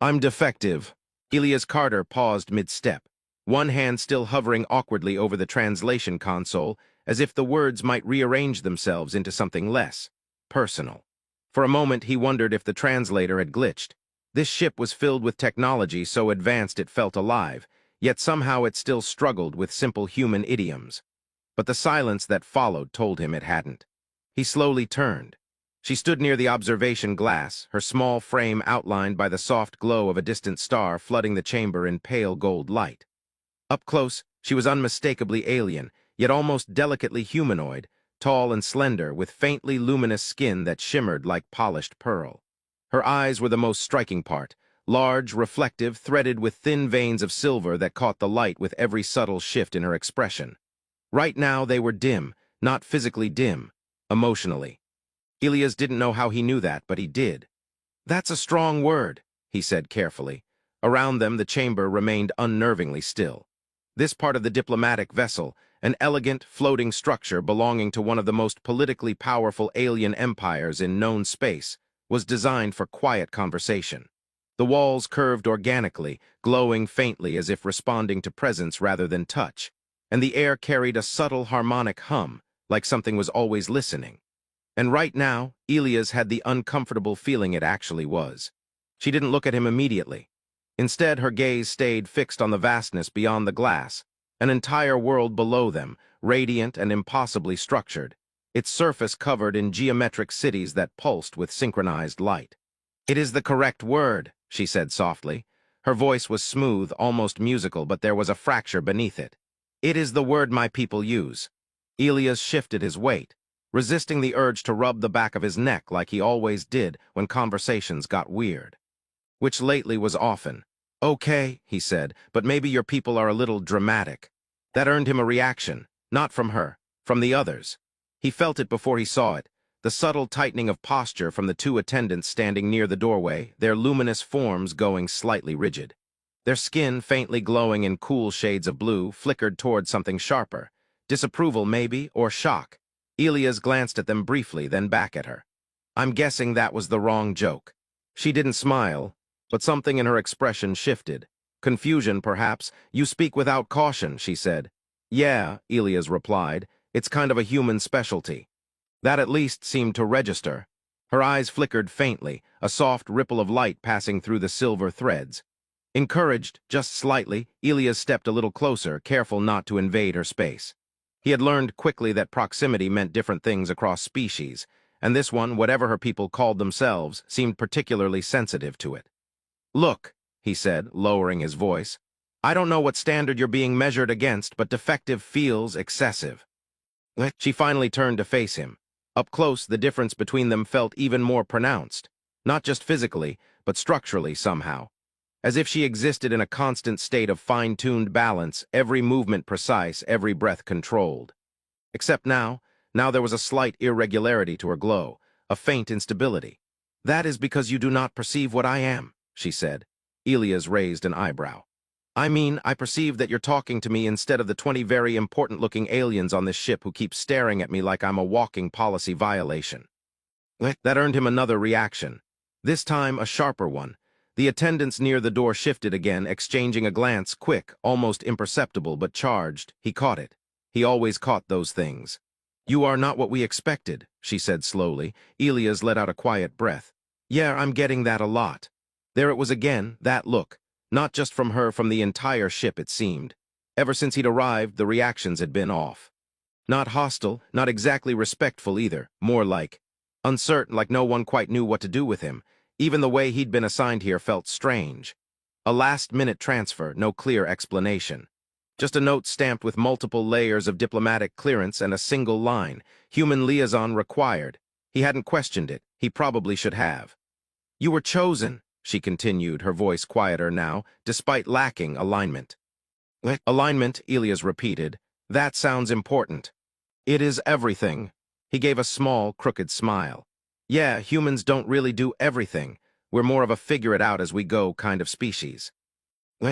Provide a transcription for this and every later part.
I'm defective. Elias Carter paused mid-step, one hand still hovering awkwardly over the translation console, as if the words might rearrange themselves into something less personal. For a moment, he wondered if the translator had glitched. This ship was filled with technology so advanced it felt alive, yet somehow it still struggled with simple human idioms. But the silence that followed told him it hadn't. He slowly turned. She stood near the observation glass, her small frame outlined by the soft glow of a distant star flooding the chamber in pale gold light. Up close, she was unmistakably alien, yet almost delicately humanoid, tall and slender, with faintly luminous skin that shimmered like polished pearl. Her eyes were the most striking part, large, reflective, threaded with thin veins of silver that caught the light with every subtle shift in her expression. Right now they were dim, not physically dim, emotionally. Elias didn't know how he knew that, but he did. "That's a strong word," he said carefully. Around them the chamber remained unnervingly still. This part of the diplomatic vessel, an elegant, floating structure belonging to one of the most politically powerful alien empires in known space, was designed for quiet conversation. The walls curved organically, glowing faintly as if responding to presence rather than touch, and the air carried a subtle harmonic hum, like something was always listening. And right now, Elias had the uncomfortable feeling it actually was. She didn't look at him immediately. Instead, her gaze stayed fixed on the vastness beyond the glass, an entire world below them, radiant and impossibly structured, its surface covered in geometric cities that pulsed with synchronized light. "It is the correct word," she said softly. Her voice was smooth, almost musical, but there was a fracture beneath it. "It is the word my people use." Elias shifted his weight, resisting the urge to rub the back of his neck like he always did when conversations got weird. Which lately was often. "Okay," he said, "but maybe your people are a little dramatic." That earned him a reaction, not from her, from the others. He felt it before he saw it, the subtle tightening of posture from the two attendants standing near the doorway, their luminous forms going slightly rigid. Their skin, faintly glowing in cool shades of blue, flickered toward something sharper. Disapproval, maybe, or shock. Elias glanced at them briefly, then back at her. "I'm guessing that was the wrong joke." She didn't smile, but something in her expression shifted. Confusion, perhaps. "You speak without caution," she said. "Yeah," Elias replied. "It's kind of a human specialty." That at least seemed to register. Her eyes flickered faintly, a soft ripple of light passing through the silver threads. Encouraged, just slightly, Elias stepped a little closer, careful not to invade her space. He had learned quickly that proximity meant different things across species, and this one, whatever her people called themselves, seemed particularly sensitive to it. "Look," he said, lowering his voice, "I don't know what standard you're being measured against, but defective feels excessive." She finally turned to face him. Up close, the difference between them felt even more pronounced, not just physically, but structurally somehow. As if she existed in a constant state of fine-tuned balance, every movement precise, every breath controlled. Except now there was a slight irregularity to her glow, a faint instability. "That is because you do not perceive what I am," she said. Elias raised an eyebrow. "I mean, I perceive that you're talking to me instead of the 20 very important-looking aliens on this ship who keep staring at me like I'm a walking policy violation." That earned him another reaction, this time a sharper one. The attendants near the door shifted again, exchanging a glance, quick, almost imperceptible, but charged. He caught it. He always caught those things. "You are not what we expected," she said slowly. Elias let out a quiet breath. "Yeah, I'm getting that a lot." There it was again, that look. Not just from her, from the entire ship, it seemed. Ever since he'd arrived, the reactions had been off. Not hostile, not exactly respectful either, more like uncertain, like no one quite knew what to do with him. Even the way he'd been assigned here felt strange. A last-minute transfer, no clear explanation. Just a note stamped with multiple layers of diplomatic clearance and a single line, "Human liaison required." He hadn't questioned it. He probably should have. "You were chosen," she continued, her voice quieter now, despite lacking alignment. "Alignment," Elias repeated. "That sounds important." "It is everything." He gave a small, crooked smile. "Yeah, humans don't really do everything. We're more of a figure-it-out-as-we-go kind of species."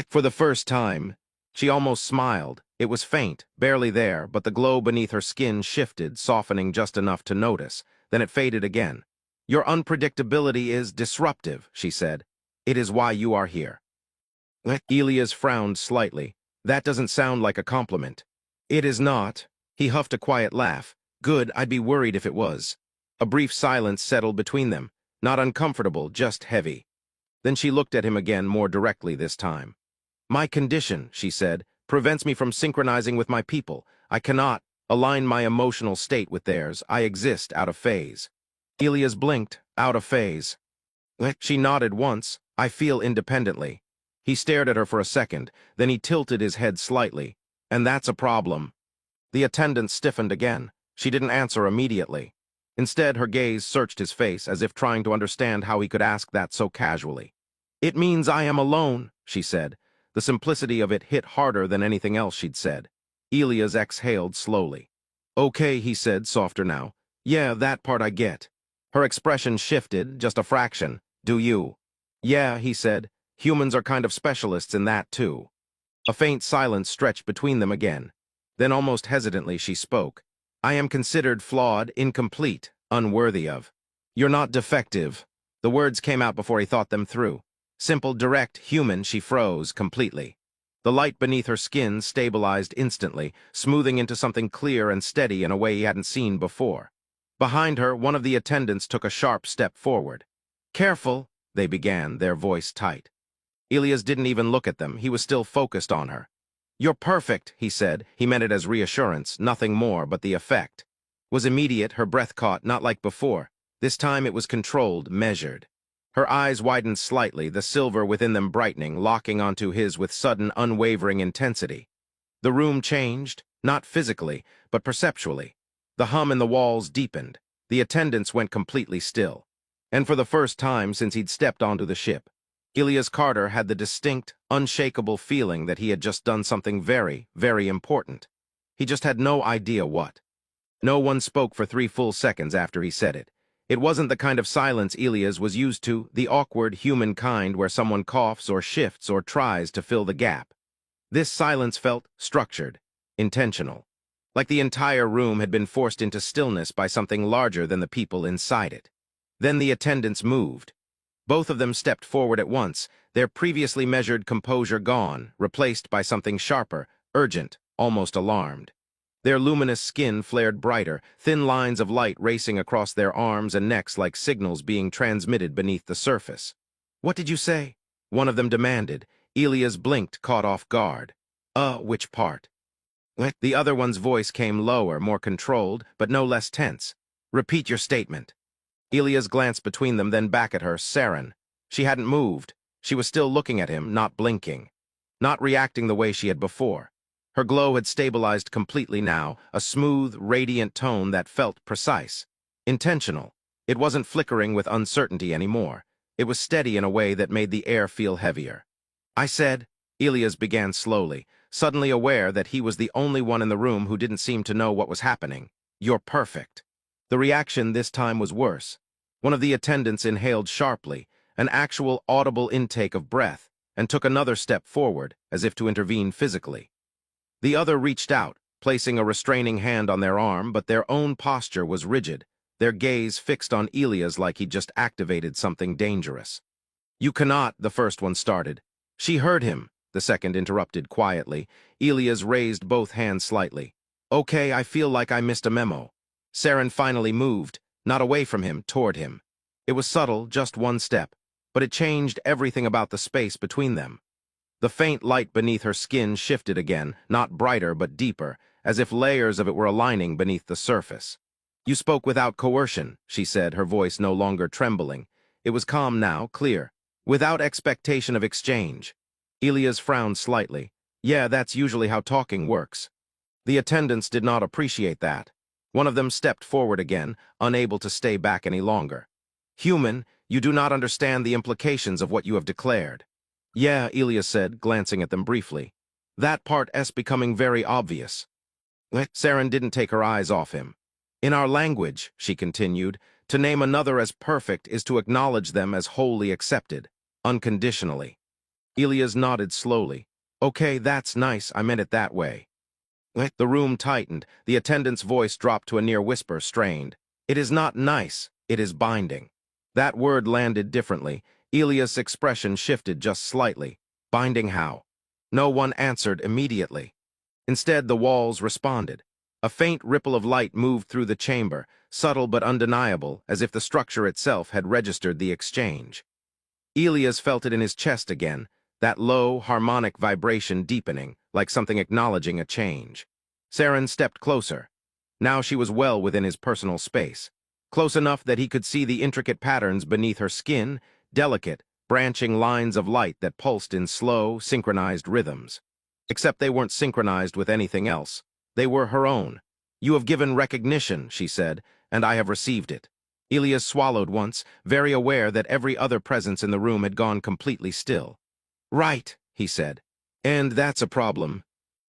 For the first time, she almost smiled. It was faint, barely there, but the glow beneath her skin shifted, softening just enough to notice. Then it faded again. "Your unpredictability is disruptive," she said. It is why you are here. Elias frowned slightly. That doesn't sound like a compliment. It is not. He huffed a quiet laugh. Good, I'd be worried if it was. A brief silence settled between them. Not uncomfortable, just heavy. Then she looked at him again, more directly this time. My condition, she said, prevents me from synchronizing with my people. I cannot align my emotional state with theirs. I exist out of phase. Elias blinked. Out of phase. She nodded once. I feel independently. He stared at her for a second, then he tilted his head slightly. And that's a problem. The attendant stiffened again. She didn't answer immediately. Instead, her gaze searched his face as if trying to understand how he could ask that so casually. It means I am alone, she said. The simplicity of it hit harder than anything else she'd said. Elias exhaled slowly. Okay, he said, softer now. Yeah, that part I get. Her expression shifted, just a fraction. Do you? Yeah, he said. Humans are kind of specialists in that, too. A faint silence stretched between them again. Then almost hesitantly she spoke. I am considered flawed, incomplete, unworthy of. You're not defective. The words came out before he thought them through. Simple, direct, human, she froze completely. The light beneath her skin stabilized instantly, smoothing into something clear and steady in a way he hadn't seen before. Behind her, one of the attendants took a sharp step forward. Careful, they began, their voice tight. Elias didn't even look at them. He was still focused on her. You're perfect, he said. He meant it as reassurance, nothing more, but the effect was immediate, her breath caught, not like before. This time it was controlled, measured. Her eyes widened slightly, the silver within them brightening, locking onto his with sudden, unwavering intensity. The room changed, not physically, but perceptually. The hum in the walls deepened. The attendants went completely still. And for the first time since he'd stepped onto the ship, Elias Carter had the distinct, unshakable feeling that he had just done something very, very important. He just had no idea what. No one spoke for 3 full seconds after he said it. It wasn't the kind of silence Elias was used to, the awkward human kind where someone coughs or shifts or tries to fill the gap. This silence felt structured, intentional, like the entire room had been forced into stillness by something larger than the people inside it. Then the attendants moved. Both of them stepped forward at once, their previously measured composure gone, replaced by something sharper, urgent, almost alarmed. Their luminous skin flared brighter, thin lines of light racing across their arms and necks like signals being transmitted beneath the surface. What did you say? One of them demanded. Elias blinked, caught off guard. Which part? The other one's voice came lower, more controlled, but no less tense. Repeat your statement. Elias glanced between them, then back at her, Saren. She hadn't moved. She was still looking at him, not blinking. Not reacting the way she had before. Her glow had stabilized completely now, a smooth, radiant tone that felt precise. Intentional. It wasn't flickering with uncertainty anymore. It was steady in a way that made the air feel heavier. I said, Elias began slowly, suddenly aware that he was the only one in the room who didn't seem to know what was happening. You're perfect. The reaction this time was worse. One of the attendants inhaled sharply, an actual audible intake of breath, and took another step forward, as if to intervene physically. The other reached out, placing a restraining hand on their arm, but their own posture was rigid, their gaze fixed on Elias like he'd just activated something dangerous. You cannot, the first one started. She heard him, the second interrupted quietly. Elias raised both hands slightly. Okay, I feel like I missed a memo. Saren finally moved, not away from him, toward him. It was subtle, just one step, but it changed everything about the space between them. The faint light beneath her skin shifted again, not brighter but deeper, as if layers of it were aligning beneath the surface. You spoke without coercion, she said, her voice no longer trembling. It was calm now, clear, without expectation of exchange. Elias frowned slightly. Yeah, that's usually how talking works. The attendants did not appreciate that. One of them stepped forward again, unable to stay back any longer. Human, you do not understand the implications of what you have declared. Yeah, Elias said, glancing at them briefly. That part's becoming very obvious. Saren didn't take her eyes off him. In our language, she continued, to name another as perfect is to acknowledge them as wholly accepted, unconditionally. Elias nodded slowly. Okay, that's nice, I meant it that way. The room tightened. The attendant's voice dropped to a near whisper, strained. It is not nice, it is binding. That word landed differently. Elias' expression shifted just slightly. Binding how? No one answered immediately. Instead, the walls responded. A faint ripple of light moved through the chamber, subtle but undeniable, as if the structure itself had registered the exchange. Elias felt it in his chest again, that low, harmonic vibration deepening, like something acknowledging a change. Saren stepped closer. Now she was well within his personal space, close enough that he could see the intricate patterns beneath her skin, delicate, branching lines of light that pulsed in slow, synchronized rhythms. Except they weren't synchronized with anything else. They were her own. "You have given recognition," she said, "and I have received it." Elias swallowed once, very aware that every other presence in the room had gone completely still. "Right," he said. "And that's a problem."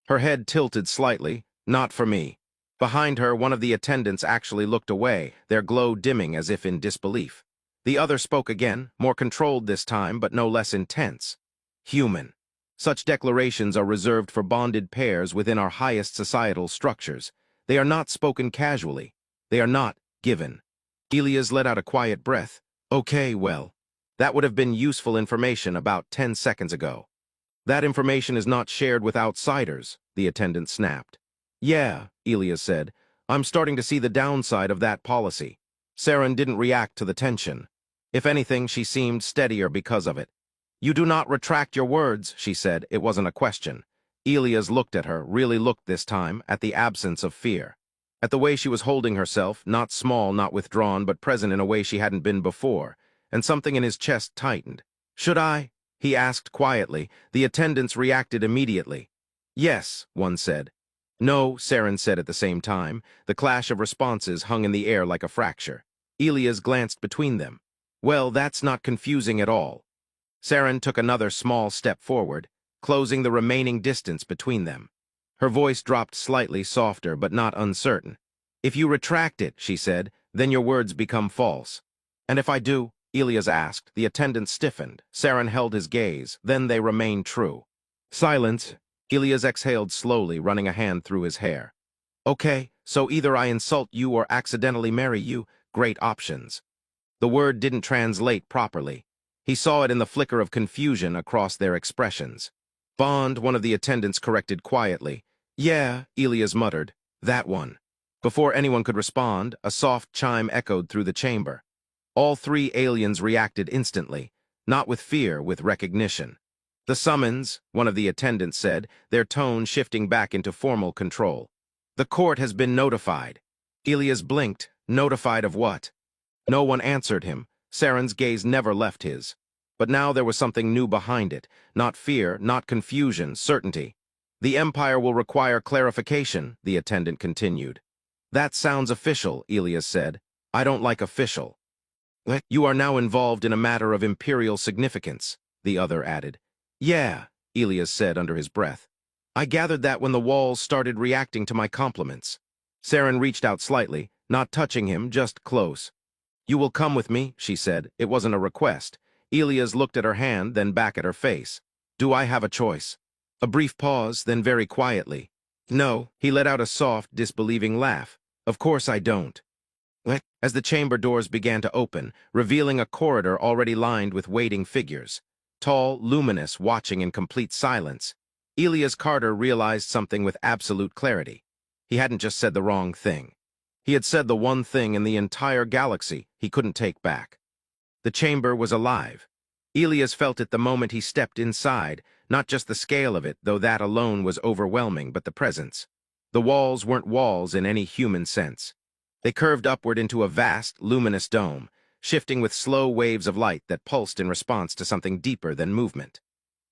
Her head tilted slightly. "Not for me." Behind her, one of the attendants actually looked away, their glow dimming as if in disbelief. The other spoke again, more controlled this time, but no less intense. "Human. Such declarations are reserved for bonded pairs within our highest societal structures. They are not spoken casually. They are not given." Elias let out a quiet breath. "Okay, well, that would have been useful information about 10 seconds ago." "That information is not shared with outsiders," the attendant snapped. "Yeah," Elias said, "I'm starting to see the downside of that policy." Saren didn't react to the tension. If anything, she seemed steadier because of it. "You do not retract your words," she said. It wasn't a question. Elias looked at her, really looked this time, at the absence of fear. At the way she was holding herself, not small, not withdrawn, but present in a way she hadn't been before, and something in his chest tightened. "Should I?" he asked quietly. The attendants reacted immediately. "Yes," one said. "No," Saren said at the same time. The clash of responses hung in the air like a fracture. Elias glanced between them. "Well, that's not confusing at all." Saren took another small step forward, closing the remaining distance between them. Her voice dropped slightly, softer but not uncertain. "If you retract it," she said, "then your words become false." "And if I do?" Elias asked. The attendant stiffened. Saren held his gaze. Then they remained true. Silence. Elias exhaled slowly, running a hand through his hair. "Okay, so either I insult you or accidentally marry you. Great options." The word didn't translate properly. He saw it in the flicker of confusion across their expressions. "Bond," one of the attendants corrected quietly. "Yeah," Elias muttered. "That one." Before anyone could respond, a soft chime echoed through the chamber. All three aliens reacted instantly, not with fear, with recognition. "The summons," one of the attendants said, their tone shifting back into formal control. "The court has been notified." Elias blinked. Notified of what? No one answered him. Saren's gaze never left his. But now there was something new behind it. Not fear, not confusion, certainty. "The Empire will require clarification," the attendant continued. "That sounds official," Elias said. "I don't like official." "You are now involved in a matter of imperial significance," the other added. "Yeah," Elias said under his breath. "I gathered that when the walls started reacting to my compliments." Saren reached out slightly, not touching him, just close. "You will come with me," she said. It wasn't a request. Elias looked at her hand, then back at her face. "Do I have a choice?" A brief pause, then very quietly. "No." He let out a soft, disbelieving laugh. "Of course I don't." As the chamber doors began to open, revealing a corridor already lined with waiting figures. Tall, luminous, watching in complete silence. Elias Carter realized something with absolute clarity. He hadn't just said the wrong thing. He had said the one thing in the entire galaxy he couldn't take back. The chamber was alive. Elias felt it the moment he stepped inside, not just the scale of it, though that alone was overwhelming, but the presence. The walls weren't walls in any human sense. They curved upward into a vast, luminous dome, shifting with slow waves of light that pulsed in response to something deeper than movement.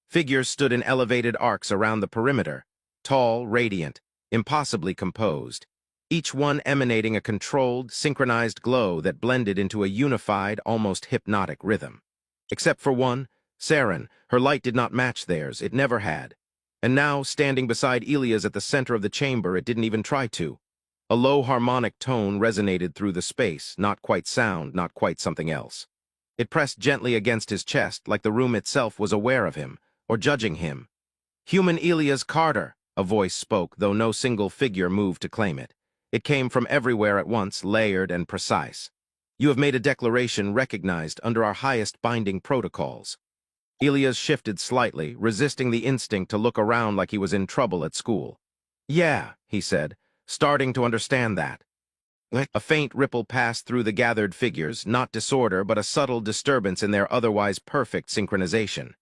Figures stood in elevated arcs around the perimeter, tall, radiant, impossibly composed, each one emanating a controlled, synchronized glow that blended into a unified, almost hypnotic rhythm. Except for one, Saren, her light did not match theirs, it never had. And now, standing beside Elias at the center of the chamber, it didn't even try to. A low harmonic tone resonated through the space, not quite sound, not quite something else. It pressed gently against his chest, like the room itself was aware of him, or judging him. "Human Elias Carter," a voice spoke, though no single figure moved to claim it. It came from everywhere at once, layered and precise. You have made a declaration recognized under our highest binding protocols. Elias shifted slightly, resisting the instinct to look around like he was in trouble at school. Yeah, he said, starting to understand that. A faint ripple passed through the gathered figures, not disorder, but a subtle disturbance in their otherwise perfect synchronization.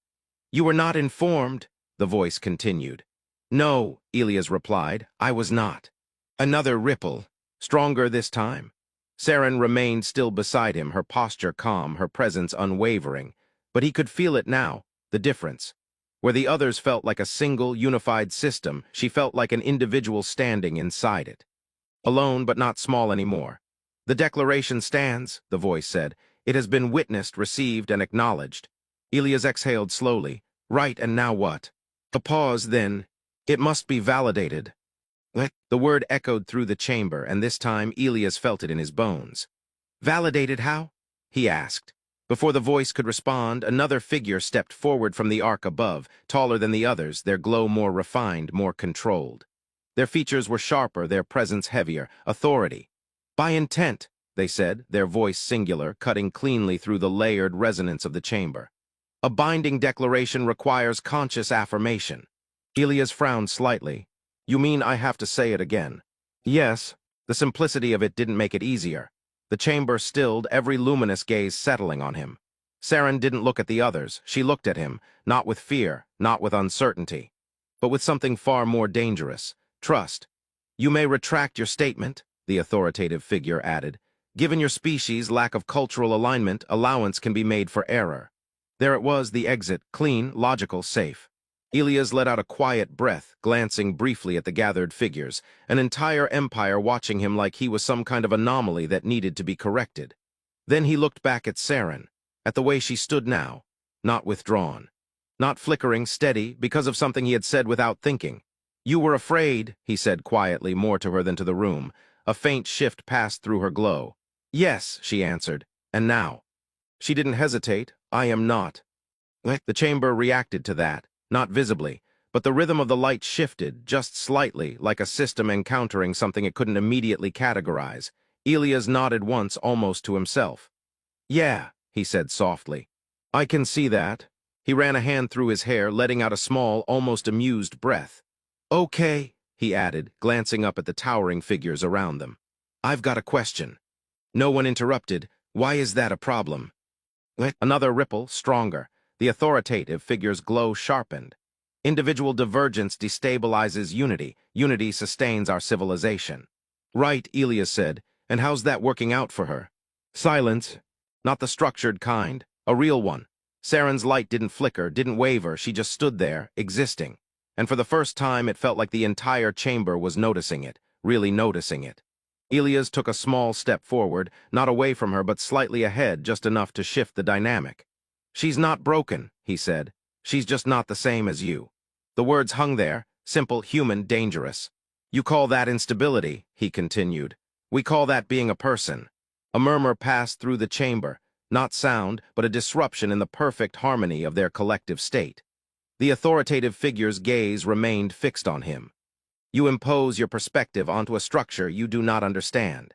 You were not informed, the voice continued. No, Elias replied, I was not. Another ripple, stronger this time. Saren remained still beside him, her posture calm, her presence unwavering. But he could feel it now, the difference. Where the others felt like a single, unified system, she felt like an individual standing inside it. Alone but not small anymore. The declaration stands, the voice said. It has been witnessed, received, and acknowledged. Elias exhaled slowly. Right, and now what? A pause, then. It must be validated. The word echoed through the chamber, and this time Elias felt it in his bones. Validated how? He asked. Before the voice could respond, another figure stepped forward from the arc above, taller than the others, their glow more refined, more controlled. Their features were sharper, their presence heavier, authority. By intent, they said, their voice singular, cutting cleanly through the layered resonance of the chamber. A binding declaration requires conscious affirmation. Elias frowned slightly. You mean I have to say it again? Yes. The simplicity of it didn't make it easier. The chamber stilled, every luminous gaze settling on him. Saren didn't look at the others. She looked at him, not with fear, not with uncertainty, but with something far more dangerous. Trust. You may retract your statement, the authoritative figure added. Given your species' lack of cultural alignment, allowance can be made for error. There it was, the exit, clean, logical, safe. Elias let out a quiet breath, glancing briefly at the gathered figures, an entire empire watching him like he was some kind of anomaly that needed to be corrected. Then he looked back at Saren, at the way she stood now, not withdrawn, not flickering, steady, because of something he had said without thinking. You were afraid, he said quietly, more to her than to the room. A faint shift passed through her glow. Yes, she answered, and now? She didn't hesitate. I am not. The chamber reacted to that. Not visibly, but the rhythm of the light shifted, just slightly, like a system encountering something it couldn't immediately categorize. Elias nodded once, almost to himself. Yeah, he said softly. I can see that. He ran a hand through his hair, letting out a small, almost amused breath. Okay, he added, glancing up at the towering figures around them. I've got a question. No one interrupted. Why is that a problem? Another ripple, stronger. The authoritative figure's glow sharpened. Individual divergence destabilizes unity. Unity sustains our civilization. Right, Elias said. And how's that working out for her? Silence. Not the structured kind. A real one. Saren's light didn't flicker, didn't waver. She just stood there, existing. And for the first time, it felt like the entire chamber was noticing it, really noticing it. Elias took a small step forward, not away from her, but slightly ahead, just enough to shift the dynamic. She's not broken, he said. She's just not the same as you. The words hung there, simple, human, dangerous. You call that instability, he continued. We call that being a person. A murmur passed through the chamber, not sound, but a disruption in the perfect harmony of their collective state. The authoritative figure's gaze remained fixed on him. You impose your perspective onto a structure you do not understand.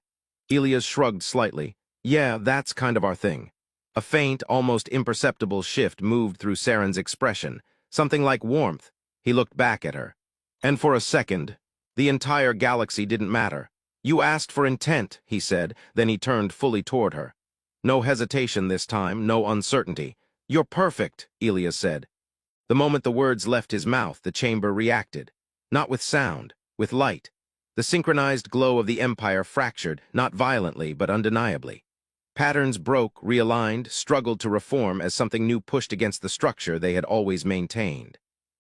Elias shrugged slightly. Yeah, that's kind of our thing. A faint, almost imperceptible shift moved through Saren's expression, something like warmth. He looked back at her. And for a second, the entire galaxy didn't matter. You asked for intent, he said, then he turned fully toward her. No hesitation this time, no uncertainty. You're perfect, Elias said. The moment the words left his mouth, the chamber reacted. Not with sound, with light. The synchronized glow of the Empire fractured, not violently, but undeniably. Patterns broke, realigned, struggled to reform as something new pushed against the structure they had always maintained.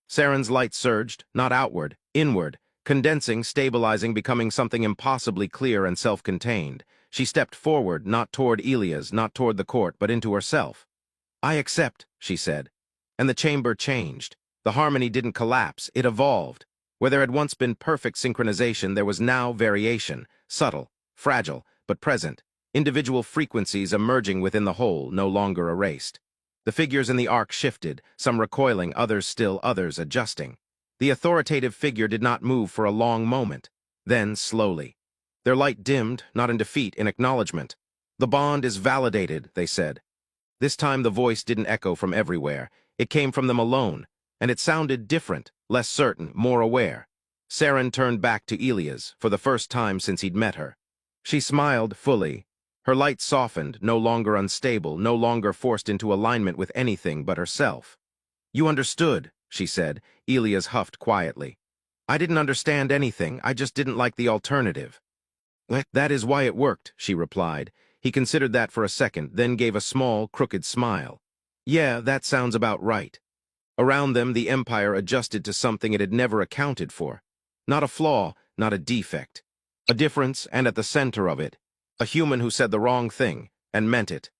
Saren's light surged, not outward, inward, condensing, stabilizing, becoming something impossibly clear and self-contained. She stepped forward, not toward Elias, not toward the court, but into herself. I accept, she said. And the chamber changed. The harmony didn't collapse, it evolved. Where there had once been perfect synchronization, there was now variation, subtle, fragile, but present. Individual frequencies emerging within the whole, no longer erased. The figures in the arc shifted, some recoiling, others still, others adjusting. The authoritative figure did not move for a long moment. Then, slowly. Their light dimmed, not in defeat, in acknowledgement. The bond is validated, they said. This time the voice didn't echo from everywhere. It came from them alone, and it sounded different, less certain, more aware. Saren turned back to Elias, for the first time since he'd met her. She smiled fully. Her light softened, no longer unstable, no longer forced into alignment with anything but herself. "You understood," she said. Elias huffed quietly. "I didn't understand anything, I just didn't like the alternative." "That is why it worked," she replied. He considered that for a second, then gave a small, crooked smile. "Yeah, that sounds about right." Around them, the Empire adjusted to something it had never accounted for. Not a flaw, not a defect. A difference, and at the center of it, a human who said the wrong thing, and meant it.